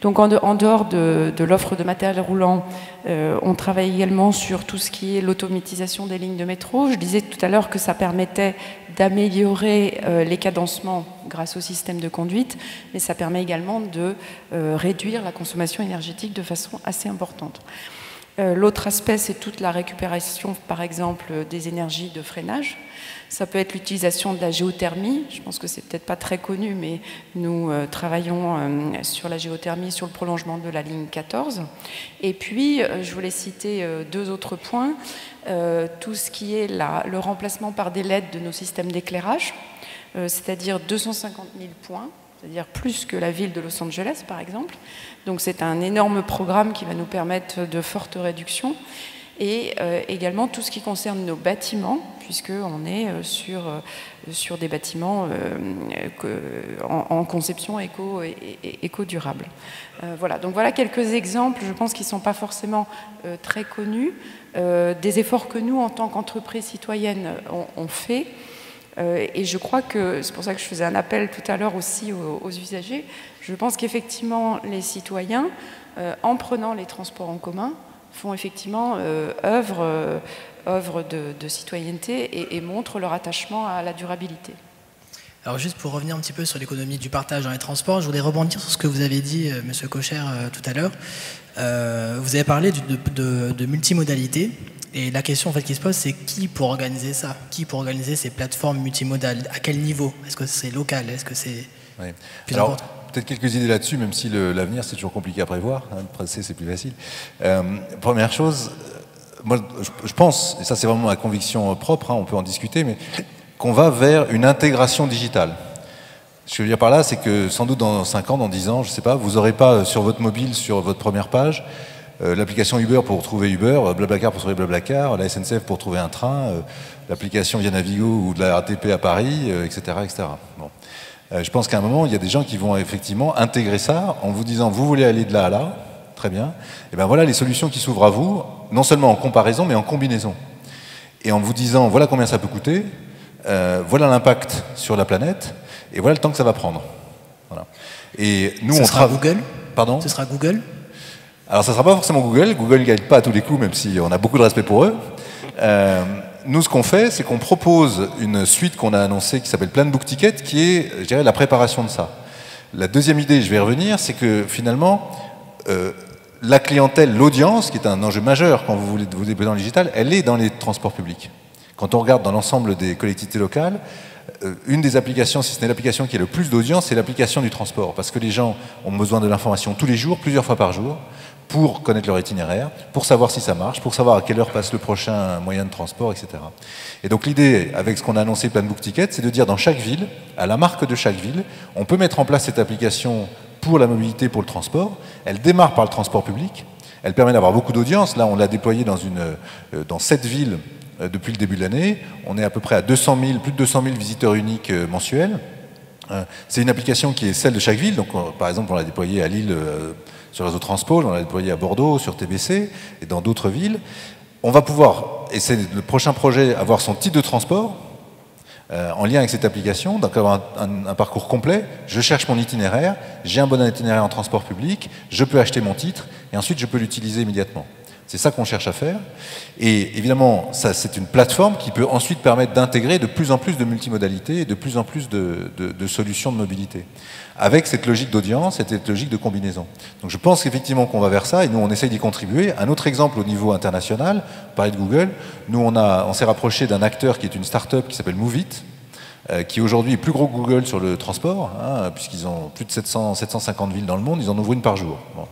Donc en dehors de l'offre de matériel roulant, on travaille également sur tout ce qui est l'automatisation des lignes de métro. Je disais tout à l'heure que ça permettait d'améliorer les cadencements grâce au système de conduite, mais ça permet également de réduire la consommation énergétique de façon assez importante. L'autre aspect, c'est toute la récupération, par exemple, des énergies de freinage. Ça peut être l'utilisation de la géothermie. Je pense que c'est peut-être pas très connu, mais nous travaillons sur la géothermie, sur le prolongement de la ligne 14. Et puis, je voulais citer deux autres points. Tout ce qui est le remplacement par des LED de nos systèmes d'éclairage, c'est-à-dire 250 000 points, c'est-à-dire plus que la ville de Los Angeles, par exemple. Donc c'est un énorme programme qui va nous permettre de fortes réductions. Et également tout ce qui concerne nos bâtiments, puisqu'on est sur des bâtiments en conception éco-durable. Voilà, donc voilà quelques exemples, je pense qu'ils ne sont pas forcément très connus, des efforts que nous, en tant qu'entreprise citoyenne, on fait. Et je crois que, c'est pour ça que je faisais un appel tout à l'heure aussi aux usagers, je pense qu'effectivement les citoyens, en prenant les transports en commun, font effectivement œuvre de citoyenneté et montrent leur attachement à la durabilité. Alors juste pour revenir un petit peu sur l'économie du partage dans les transports, je voudrais rebondir sur ce que vous avez dit, Monsieur Kocher, tout à l'heure. Vous avez parlé de multimodalité, et la question en fait, qui se pose, c'est qui pour organiser ça? Qui pour organiser ces plateformes multimodales? À quel niveau? Est-ce que c'est local? Est-ce que c'est plus important? Peut-être quelques idées là-dessus, même si l'avenir c'est toujours compliqué à prévoir. Hein, presser c'est plus facile. Première chose, moi je pense, et ça c'est vraiment ma conviction propre, hein, on peut en discuter, mais qu'on va vers une intégration digitale. Ce que je veux dire par là, c'est que sans doute dans 5 ans, dans 10 ans, je ne sais pas, vous n'aurez pas sur votre mobile, sur votre première page, l'application Uber pour trouver Uber, Blablacar pour trouver Blablacar, la SNCF pour trouver un train, l'application Via Navigo ou de la RATP à Paris, etc. etc. Bon. Je pense qu'à un moment, il y a des gens qui vont effectivement intégrer ça en vous disant, vous voulez aller de là à là, très bien, et bien voilà les solutions qui s'ouvrent à vous, non seulement en comparaison, mais en combinaison. Et en vous disant, voilà combien ça peut coûter, voilà l'impact sur la planète, et voilà le temps que ça va prendre. Voilà. Et nous, Ce sera Google? Pardon? Ce sera Google? Alors, ça ne sera pas forcément Google. Google ne gagne pas à tous les coups, même si on a beaucoup de respect pour eux. Nous, ce qu'on fait, c'est qu'on propose une suite qu'on a annoncée qui s'appelle Plan Book Ticket, qui est, je dirais, la préparation de ça. La deuxième idée, je vais y revenir, c'est que finalement, la clientèle, l'audience, qui est un enjeu majeur quand vous voulez vous déployer dans le digital, elle est dans les transports publics. Quand on regarde dans l'ensemble des collectivités locales, une des applications, si ce n'est l'application qui a le plus d'audience, c'est l'application du transport. Parce que les gens ont besoin de l'information tous les jours, plusieurs fois par jour, pour connaître leur itinéraire, pour savoir si ça marche, pour savoir à quelle heure passe le prochain moyen de transport, etc. Et donc l'idée, avec ce qu'on a annoncé Plan Book Ticket, c'est de dire dans chaque ville, à la marque de chaque ville, on peut mettre en place cette application pour la mobilité, pour le transport. Elle démarre par le transport public. Elle permet d'avoir beaucoup d'audience. Là, on l'a déployée dans 7 villes depuis le début de l'année. On est à peu près à 200 000, plus de 200 000 visiteurs uniques mensuels. C'est une application qui est celle de chaque ville. Donc, par exemple, on l'a déployée à Lille sur le réseau Transport, on l'a déployée à Bordeaux sur TBC et dans d'autres villes. On va pouvoir, et c'est le prochain projet, avoir son titre de transport en lien avec cette application, donc avoir un parcours complet. Je cherche mon itinéraire, j'ai un bon itinéraire en transport public, je peux acheter mon titre et ensuite je peux l'utiliser immédiatement. C'est ça qu'on cherche à faire. Et évidemment, ça, c'est une plateforme qui peut ensuite permettre d'intégrer de plus en plus de multimodalités et de plus en plus de solutions de mobilité. Avec cette logique d'audience et cette logique de combinaison. Donc je pense qu'effectivement qu'on va vers ça et nous on essaye d'y contribuer. Un autre exemple au niveau international, parler de Google, nous on s'est rapproché d'un acteur qui est une start-up qui s'appelle Moovit, qui aujourd'hui est plus gros que Google sur le transport, hein, puisqu'ils ont plus de 750 villes dans le monde, ils en ouvrent une par jour. Bon.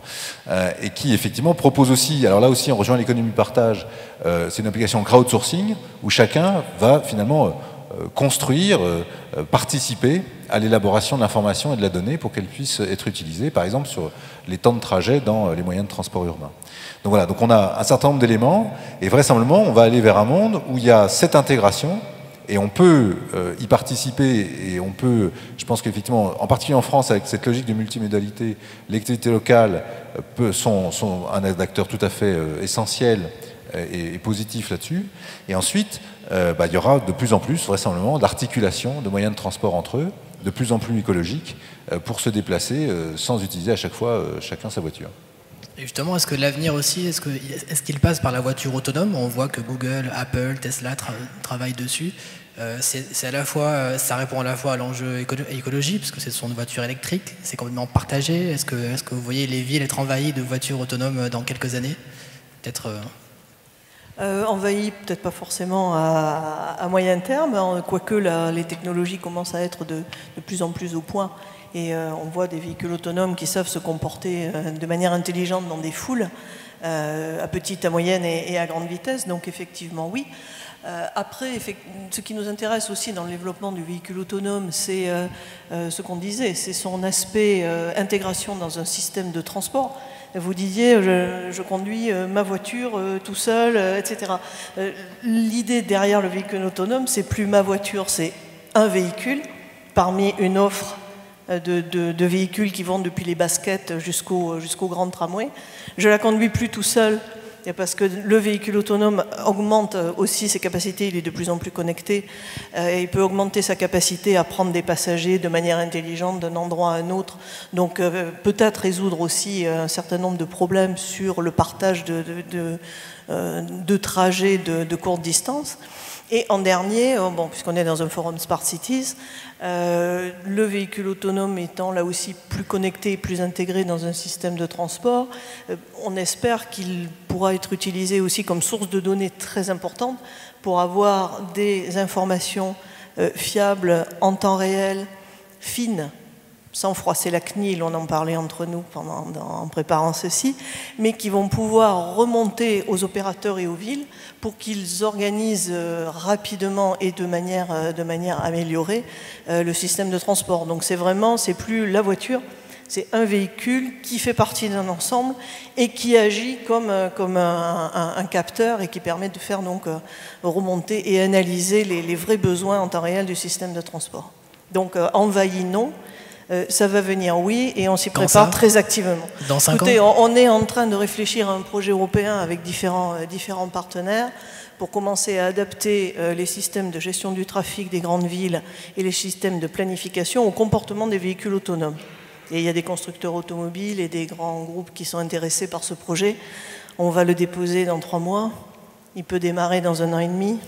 Et qui effectivement propose aussi, alors là aussi on rejoint l'économie de partage, c'est une application crowdsourcing où chacun va finalement construire, participer à l'élaboration de l'information et de la donnée pour qu'elle puisse être utilisée, par exemple sur les temps de trajet dans les moyens de transport urbain. Donc voilà, donc on a un certain nombre d'éléments et vraisemblablement on va aller vers un monde où il y a cette intégration. Et on peut y participer et on peut, je pense qu'effectivement, en particulier en France, avec cette logique de multimodalité, les collectivités locales sont un acteur tout à fait essentiel et positif là-dessus. Et ensuite, il y aura de plus en plus, vraisemblablement, d'articulation de moyens de transport entre eux, de plus en plus écologiques, pour se déplacer sans utiliser à chaque fois chacun sa voiture. Et justement, est-ce que l'avenir aussi, est-ce qu'il passe par la voiture autonome? On voit que Google, Apple, Tesla travaillent dessus. C'est à la fois, ça répond à la fois à l'enjeu écologie, parce que ce sont des voitures électriques, c'est complètement partagé. Est-ce que vous voyez les villes être envahies de voitures autonomes dans quelques années? Peut-être. Envahies, peut-être pas forcément à moyen terme, hein, quoique les technologies commencent à être de plus en plus au point. Et on voit des véhicules autonomes qui savent se comporter de manière intelligente dans des foules, à petite, à moyenne et à grande vitesse. Donc effectivement, oui. Après, ce qui nous intéresse aussi dans le développement du véhicule autonome, c'est ce qu'on disait, c'est son aspect intégration dans un système de transport. Vous disiez, je conduis ma voiture tout seul, etc. L'idée derrière le véhicule autonome, c'est plus ma voiture, c'est un véhicule parmi une offre de véhicules qui vont depuis les baskets jusqu'au grand tramway. Je la conduis plus tout seul, Et parce que le véhicule autonome augmente aussi ses capacités, il est de plus en plus connecté, et il peut augmenter sa capacité à prendre des passagers de manière intelligente d'un endroit à un autre. Donc peut-être résoudre aussi un certain nombre de problèmes sur le partage de trajets de courte distance. Et en dernier, bon, puisqu'on est dans un forum Smart Cities, le véhicule autonome étant là aussi plus connecté et plus intégré dans un système de transport, on espère qu'il pourra être utilisé aussi comme source de données très importante pour avoir des informations fiables en temps réel, fines, sans froisser la CNIL, on en parlait entre nous en préparant ceci, mais qui vont pouvoir remonter aux opérateurs et aux villes pour qu'ils organisent rapidement et de manière améliorée le système de transport. Donc c'est plus la voiture, c'est un véhicule qui fait partie d'un ensemble et qui agit comme un capteur et qui permet de faire donc remonter et analyser les vrais besoins en temps réel du système de transport. Donc envahi non. Ça va venir, oui, et on s'y prépare très activement. Dans 5 Écoutez, ans on est en train de réfléchir à un projet européen avec différents partenaires pour commencer à adapter les systèmes de gestion du trafic des grandes villes et les systèmes de planification au comportement des véhicules autonomes. Et il y a des constructeurs automobiles et des grands groupes qui sont intéressés par ce projet. On va le déposer dans 3 mois. Il peut démarrer dans 1 an et demi.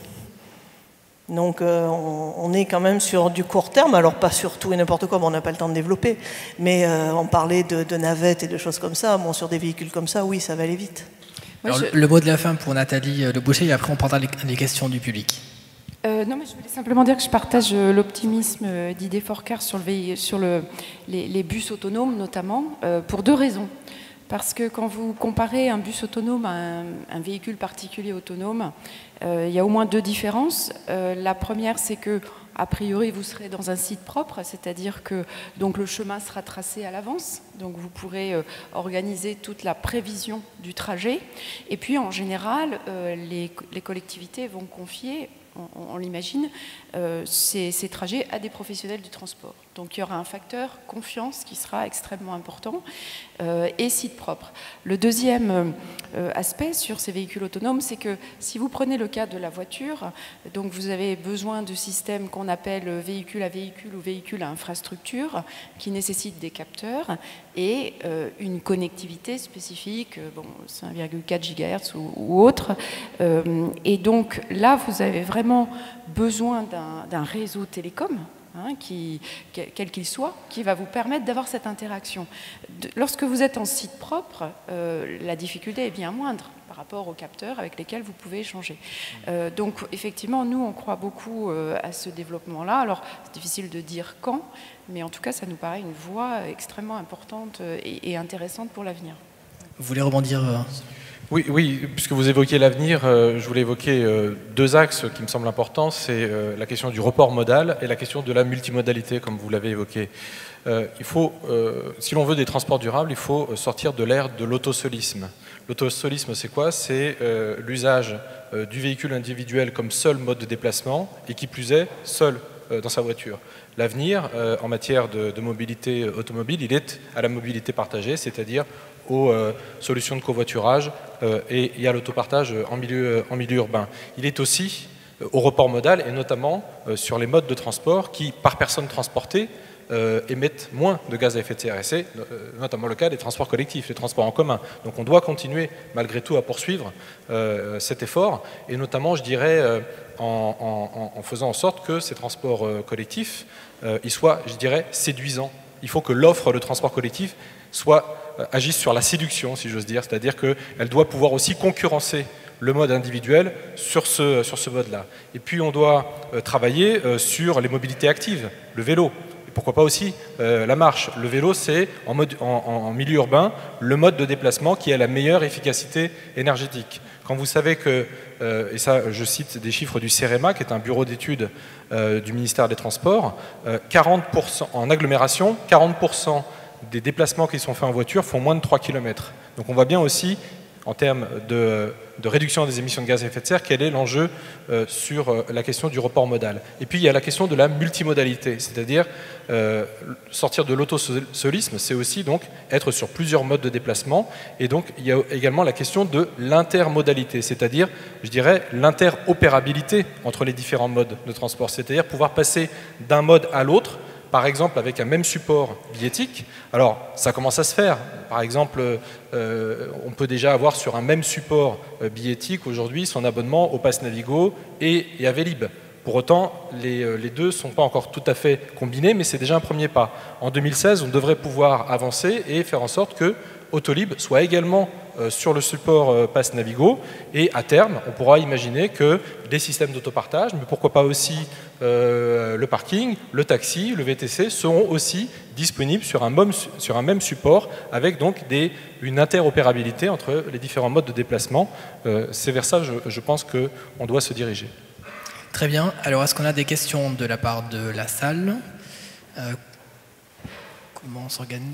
Donc on est quand même sur du court terme, alors pas sur tout et n'importe quoi, bon, on n'a pas le temps de développer, mais on parlait de navettes et de choses comme ça, bon, sur des véhicules comme ça, oui, ça va aller vite. Alors, le mot de la fin pour Nathalie Le Boucher, et après on prendra les questions du public. Non, mais je voulais simplement dire que je partage l'optimisme d'Idée Forecast sur les bus autonomes, notamment, pour 2 raisons. Parce que quand vous comparez un bus autonome à un véhicule particulier autonome, il y a au moins 2 différences. La première, c'est que, a priori, vous serez dans un site propre, c'est-à-dire que donc, le chemin sera tracé à l'avance. Donc vous pourrez organiser toute la prévision du trajet. Et puis, en général, les collectivités vont confier, on l'imagine, ces trajets à des professionnels du transport. Donc il y aura un facteur confiance qui sera extrêmement important et site propre. Le deuxième aspect sur ces véhicules autonomes, c'est que si vous prenez le cas de la voiture, donc vous avez besoin de systèmes qu'on appelle véhicule à véhicule ou véhicule à infrastructure qui nécessitent des capteurs et une connectivité spécifique, bon, 5,4 GHz ou autre. Et donc là, vous avez vraiment besoin d'un réseau télécom, quel qu'il soit, qui va vous permettre d'avoir cette interaction. Lorsque vous êtes en site propre, la difficulté est bien moindre par rapport aux capteurs avec lesquels vous pouvez échanger. Donc effectivement, nous, on croit beaucoup à ce développement-là. Alors, c'est difficile de dire quand, mais en tout cas, ça nous paraît une voie extrêmement importante et intéressante pour l'avenir. Vous voulez rebondir Oui, puisque vous évoquiez l'avenir, je voulais évoquer 2 axes qui me semblent importants. C'est la question du report modal et la question de la multimodalité, comme vous l'avez évoqué. Si l'on veut des transports durables, il faut sortir de l'ère de l'autosolisme. L'autosolisme, c'est quoi? C'est l'usage du véhicule individuel comme seul mode de déplacement et qui plus est, seul dans sa voiture. L'avenir, en matière de mobilité automobile, il est à la mobilité partagée, c'est-à-dire aux solutions de covoiturage et à l'autopartage en milieu urbain. Il est aussi au report modal et notamment sur les modes de transport qui, par personne transportée, émettent moins de gaz à effet de serre. Et c'est notamment le cas des transports collectifs, les transports en commun. Donc on doit continuer malgré tout à poursuivre cet effort et notamment, je dirais, en faisant en sorte que ces transports collectifs ils soient, je dirais, séduisants. Il faut que l'offre de transport collectif agisse sur la séduction, si j'ose dire, c'est-à-dire qu'elle doit pouvoir aussi concurrencer le mode individuel sur ce mode-là. Et puis on doit travailler sur les mobilités actives, le vélo, et pourquoi pas aussi la marche. Le vélo, c'est en milieu urbain le mode de déplacement qui a la meilleure efficacité énergétique. Quand vous savez que, et ça je cite des chiffres du CEREMA, qui est un bureau d'études du ministère des Transports, 40% en agglomération, 40% des déplacements qui sont faits en voiture font moins de 3 km. Donc on voit bien aussi en termes de réduction des émissions de gaz à effet de serre, quel est l'enjeu sur la question du report modal. Et puis il y a la question de la multimodalité, c'est-à-dire sortir de l'autosolisme, c'est aussi donc être sur plusieurs modes de déplacement, et donc il y a également la question de l'intermodalité, c'est-à-dire, je dirais, l'interopérabilité entre les différents modes de transport, c'est-à-dire pouvoir passer d'un mode à l'autre, par exemple avec un même support billettique. Alors ça commence à se faire, par exemple on peut déjà avoir sur un même support billettique aujourd'hui son abonnement au Pass Navigo et à Vélib. Pour autant, les deux ne sont pas encore tout à fait combinés, mais c'est déjà un premier pas. En 2016, on devrait pouvoir avancer et faire en sorte que Autolib soit également sur le support Pass Navigo, et à terme, on pourra imaginer que des systèmes d'autopartage, mais pourquoi pas aussi le parking, le taxi, le VTC, seront aussi disponibles sur un même support, avec donc une interopérabilité entre les différents modes de déplacement. C'est vers ça, je pense, qu'on doit se diriger. Très bien. Alors, est-ce qu'on a des questions de la part de la salle? Comment on s'organise?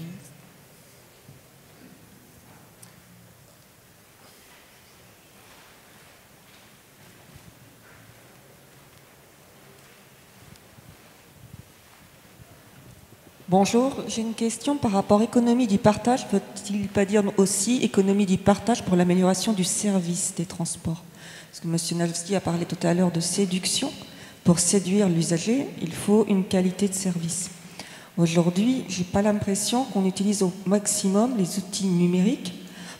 Bonjour, j'ai une question par rapport à économie du partage. Peut-il pas dire aussi économie du partage pour l'amélioration du service des transports? Parce que M. Nalowski a parlé tout à l'heure de séduction. Pour séduire l'usager, il faut une qualité de service. Aujourd'hui, je n'ai pas l'impression qu'on utilise au maximum les outils numériques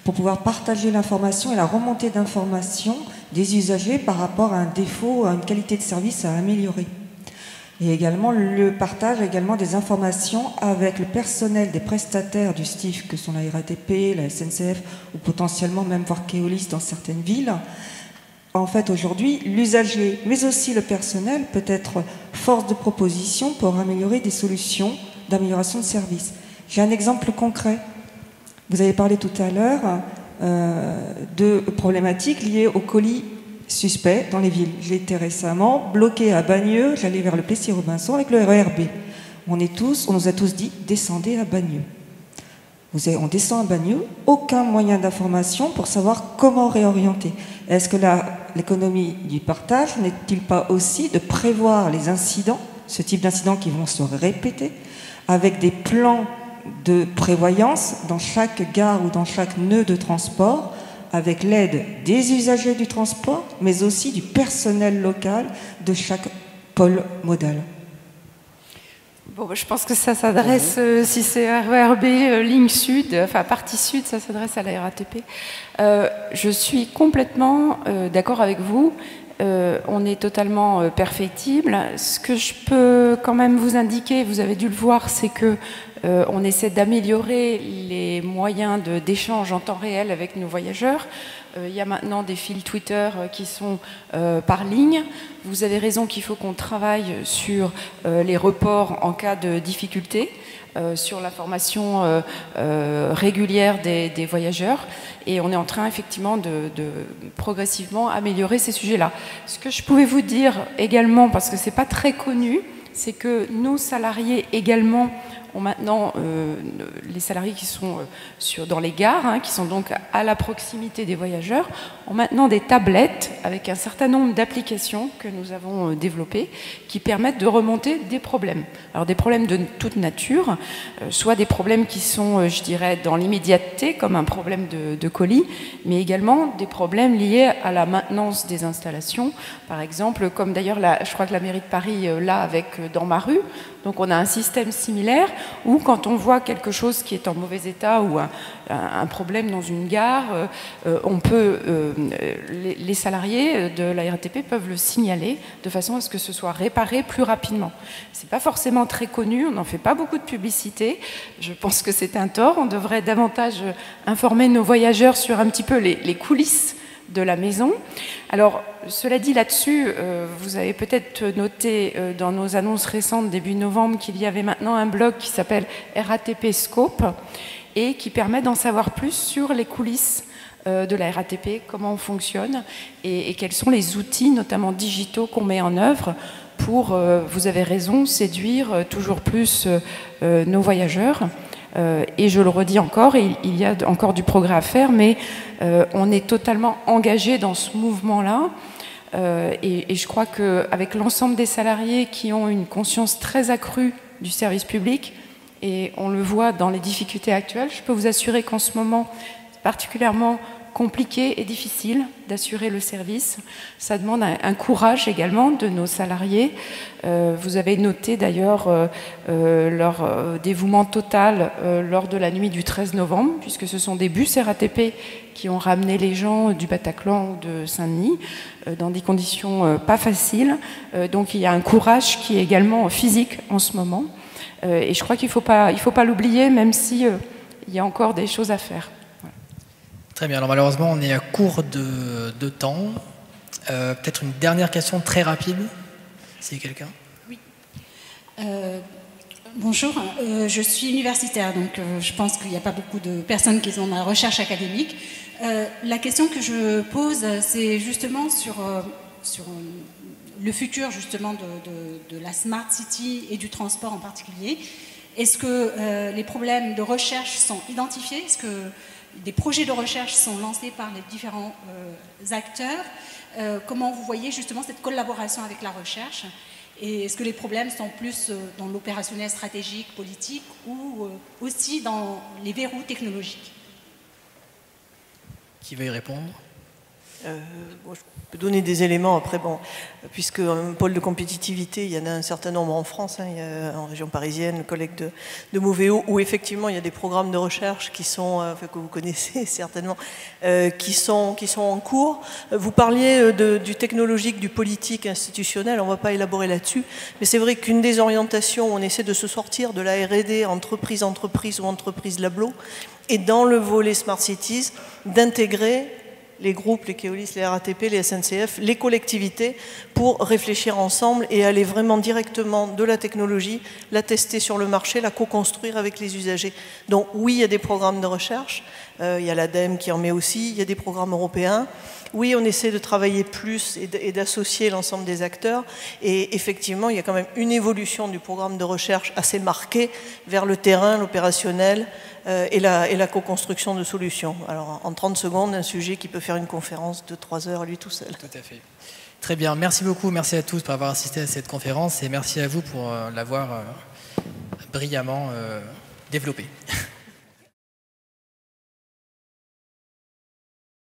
pour pouvoir partager l'information et la remontée d'informations des usagers par rapport à un défaut, à une qualité de service à améliorer. Et également le partage également des informations avec le personnel des prestataires du STIF, que sont la RATP, la SNCF ou potentiellement même voir Keolis dans certaines villes. En fait, aujourd'hui, l'usager, mais aussi le personnel, peut être force de proposition pour améliorer des solutions d'amélioration de service. J'ai un exemple concret. Vous avez parlé tout à l'heure de problématiques liées aux colis suspects dans les villes. J'ai été récemment bloqué à Bagneux, j'allais vers le Plessis-Robinson avec le RER B. On nous a tous dit, descendez à Bagneux. On descend à Bagneux, aucun moyen d'information pour savoir comment réorienter. Est-ce que l'économie du partage n'est-il pas aussi de prévoir les incidents, ce type d'incidents qui vont se répéter, avec des plans de prévoyance dans chaque gare ou dans chaque nœud de transport, avec l'aide des usagers du transport, mais aussi du personnel local de chaque pôle modal? Bon, je pense que ça s'adresse, si c'est RERB, ligne sud, enfin partie sud, ça s'adresse à la RATP. Je suis complètement d'accord avec vous. On est totalement perfectible. Ce que je peux quand même vous indiquer, vous avez dû le voir, c'est que on essaie d'améliorer les moyens d'échange en temps réel avec nos voyageurs. Il y a maintenant des fils Twitter qui sont par ligne. Vous avez raison qu'il faut qu'on travaille sur les reports en cas de difficulté, sur l'information régulière des voyageurs. Et on est en train effectivement de progressivement améliorer ces sujets-là. Ce que je pouvais vous dire également, parce que ce n'est pas très connu, c'est que nos salariés également ont maintenant, les salariés qui sont dans les gares, qui sont donc à la proximité des voyageurs, ont maintenant des tablettes avec un certain nombre d'applications que nous avons développées qui permettent de remonter des problèmes. Alors des problèmes de toute nature, soit des problèmes qui sont, je dirais, dans l'immédiateté, comme un problème de colis, mais également des problèmes liés à la maintenance des installations. Par exemple, comme d'ailleurs, je crois que la mairie de Paris l'a avec Dans ma rue. Donc on a un système similaire où quand on voit quelque chose qui est en mauvais état ou un problème dans une gare, on peut, les salariés de la RATP peuvent le signaler de façon à ce que ce soit réparé plus rapidement. C'est pas forcément très connu, on n'en fait pas beaucoup de publicité. Je pense que c'est un tort, on devrait davantage informer nos voyageurs sur un petit peu les coulisses de la maison. Alors, cela dit là-dessus, vous avez peut-être noté dans nos annonces récentes début novembre qu'il y avait maintenant un blog qui s'appelle RATP Scope et qui permet d'en savoir plus sur les coulisses de la RATP, comment on fonctionne et quels sont les outils, notamment digitaux, qu'on met en œuvre pour, vous avez raison, séduire toujours plus nos voyageurs. Et je le redis encore, il y a encore du progrès à faire, mais on est totalement engagé dans ce mouvement-là. Et je crois qu'avec l'ensemble des salariés qui ont une conscience très accrue du service public, et on le voit dans les difficultés actuelles, je peux vous assurer qu'en ce moment, c'est particulièrement compliqué et difficile d'assurer le service. Ça demande un courage également de nos salariés. Vous avez noté d'ailleurs leur dévouement total lors de la nuit du 13 novembre, puisque ce sont des bus RATP qui ont ramené les gens du Bataclan ou de Saint-Denis dans des conditions pas faciles. Donc il y a un courage qui est également physique en ce moment. Et je crois qu'il faut pas l'oublier, même si il y a encore des choses à faire. Très bien, alors malheureusement on est à court de temps. Peut-être une dernière question très rapide, si quelqu'un. Oui. Bonjour, je suis universitaire, donc je pense qu'il n'y a pas beaucoup de personnes qui sont dans la recherche académique. La question que je pose, c'est justement sur le futur justement de la Smart City et du transport en particulier. Est-ce que les problèmes de recherche sont identifiés? Est-ce que des projets de recherche sont lancés par les différents acteurs? Comment vous voyez justement cette collaboration avec la recherche? Et est-ce que les problèmes sont plus dans l'opérationnel stratégique, politique, ou aussi dans les verrous technologiques? Qui veut y répondre? Bon, je peux donner des éléments après, bon, puisque un pôle de compétitivité, il y en a un certain nombre en France, hein, il y a en région parisienne, le collègue de Mauvéo, où effectivement il y a des programmes de recherche qui sont, que vous connaissez certainement, qui sont en cours. Vous parliez du technologique, du politique, institutionnel, on ne va pas élaborer là-dessus, mais c'est vrai qu'une des orientations où on essaie de se sortir de la R&D entreprise ou entreprise Lablo, et dans le volet Smart Cities, d'intégrer les groupes, les Keolis, les RATP, les SNCF, les collectivités, pour réfléchir ensemble et aller vraiment directement de la technologie, la tester sur le marché, la co-construire avec les usagers. Donc oui, il y a des programmes de recherche, il y a l'ADEME qui en met aussi, il y a des programmes européens. Oui, on essaie de travailler plus et d'associer l'ensemble des acteurs. Et effectivement, il y a quand même une évolution du programme de recherche assez marquée vers le terrain, l'opérationnel et la co-construction de solutions. Alors, en 30 secondes, un sujet qui peut faire une conférence de 3 heures lui tout seul. Tout à fait. Très bien, merci beaucoup, merci à tous pour avoir assisté à cette conférence et merci à vous pour l'avoir brillamment développée.